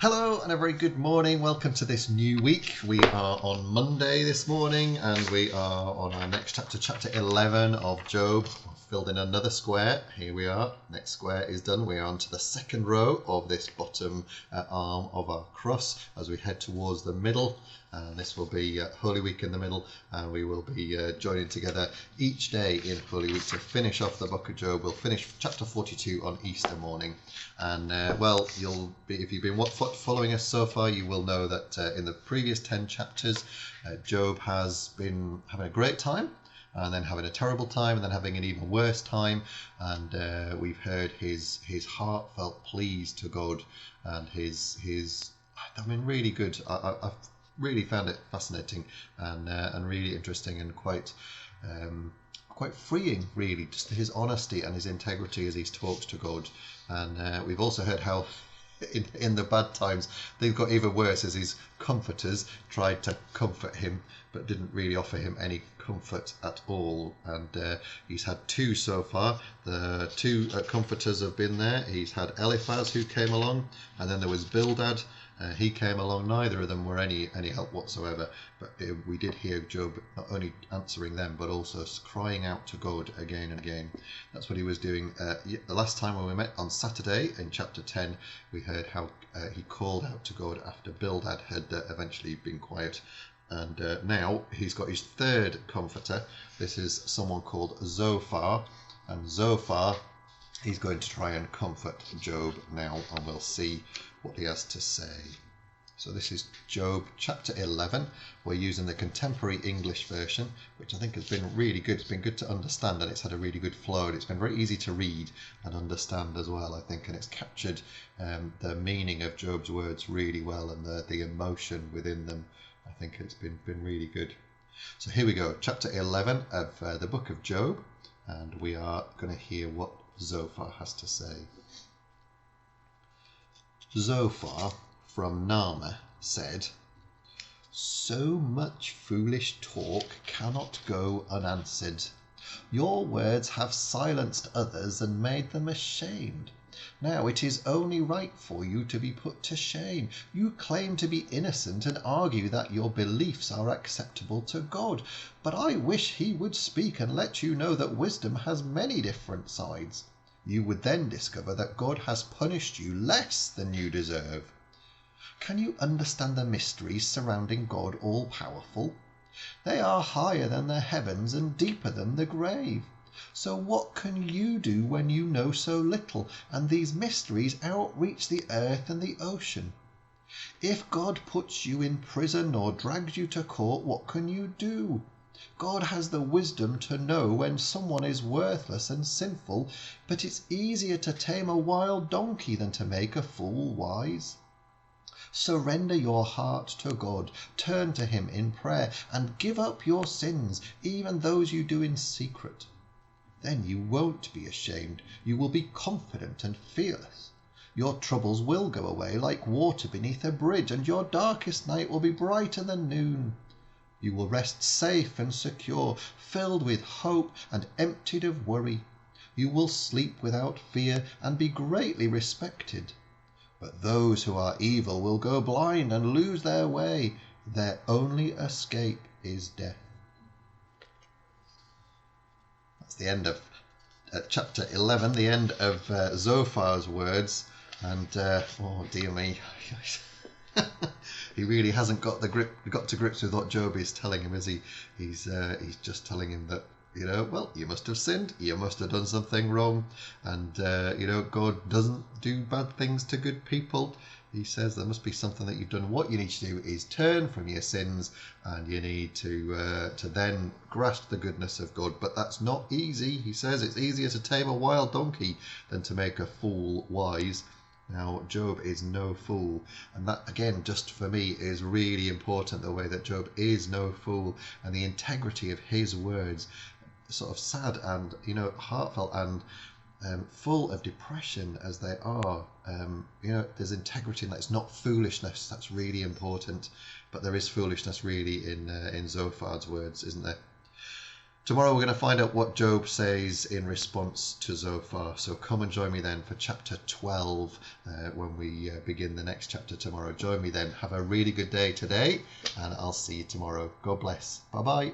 Hello and a very good morning. Welcome to this new week. We are on Monday this morning and we are on our next chapter, chapter 11 of Job. I've filled in another square. Here we are. Next square is done. We are on to the second row of this bottom arm of our cross as we head towards the middle. This will be Holy Week in the middle, and we will be joining together each day in Holy Week to finish off the book of Job. We'll finish chapter 42 on Easter morning. And well, if you've been following us so far, you will know that in the previous 10 chapters, Job has been having a great time, and then having a terrible time, and then having an even worse time. And we've heard his heartfelt pleas to God, and his really good. I've really found it fascinating and really interesting and quite freeing, really, just his honesty and his integrity as he talks to God. And we've also heard how in the bad times they've got even worse, as his comforters tried to comfort him but didn't really offer him any comfort at all. And he's had two so far. The two comforters have been there. He's had Eliphaz, who came along, and then there was Bildad. He came along. Neither of them were any help whatsoever, but we did hear Job not only answering them but also crying out to God again and again. That's what he was doing the last time when we met on Saturday in chapter 10. We heard how he called out to God after Bildad had eventually been quiet. And now he's got his third comforter. This is someone called Zophar, and Zophar, he's going to try and comfort Job now, and we'll see what he has to say. So this is Job chapter 11. We're using the contemporary English version, which I think has been really good. It's been good to understand, and it's had a really good flow, and it's been very easy to read and understand as well, I think, and it's captured the meaning of Job's words really well, and the emotion within them. I think it's been really good. So here we go, chapter 11 of the book of Job, and we are going to hear what Zophar has to say. Zophar from Nama said, "So much foolish talk cannot go unanswered. Your words have silenced others and made them ashamed. Now it is only right for you to be put to shame. You claim to be innocent and argue that your beliefs are acceptable to God. But I wish he would speak and let you know that wisdom has many different sides. You would then discover that God has punished you less than you deserve. Can you understand the mysteries surrounding God all-powerful? They are higher than the heavens and deeper than the grave. So what can you do when you know so little, and these mysteries outreach the earth and the ocean? If God puts you in prison or drags you to court, what can you do? God has the wisdom to know when someone is worthless and sinful, but it's easier to tame a wild donkey than to make a fool wise. Surrender your heart to God, turn to him in prayer, and give up your sins, even those you do in secret. Then you won't be ashamed, you will be confident and fearless. Your troubles will go away like water beneath a bridge, and your darkest night will be brighter than noon. You will rest safe and secure, filled with hope and emptied of worry. You will sleep without fear and be greatly respected. But those who are evil will go blind and lose their way. Their only escape is death." That's the end of chapter 11, the end of Zophar's words. And oh dear me, he really hasn't got to grips with what Job is telling him, is he? He's just telling him that, well, you must have sinned, you must have done something wrong, and God doesn't do bad things to good people. He says there must be something that you've done. What you need to do is turn from your sins, and you need to then grasp the goodness of God. But that's not easy. He says it's easier to tame a wild donkey than to make a fool wise. Now, Job is no fool, and that, again, just for me, is really important, the way that Job is no fool, and the integrity of his words, sort of sad and, heartfelt and full of depression as they are. There's integrity in that. It's not foolishness. That's really important, but there is foolishness really in Zophar's words, isn't there? Tomorrow we're going to find out what Job says in response to Zophar. So come and join me then for chapter 12 when we begin the next chapter tomorrow. Join me then. Have a really good day today, and I'll see you tomorrow. God bless. Bye-bye.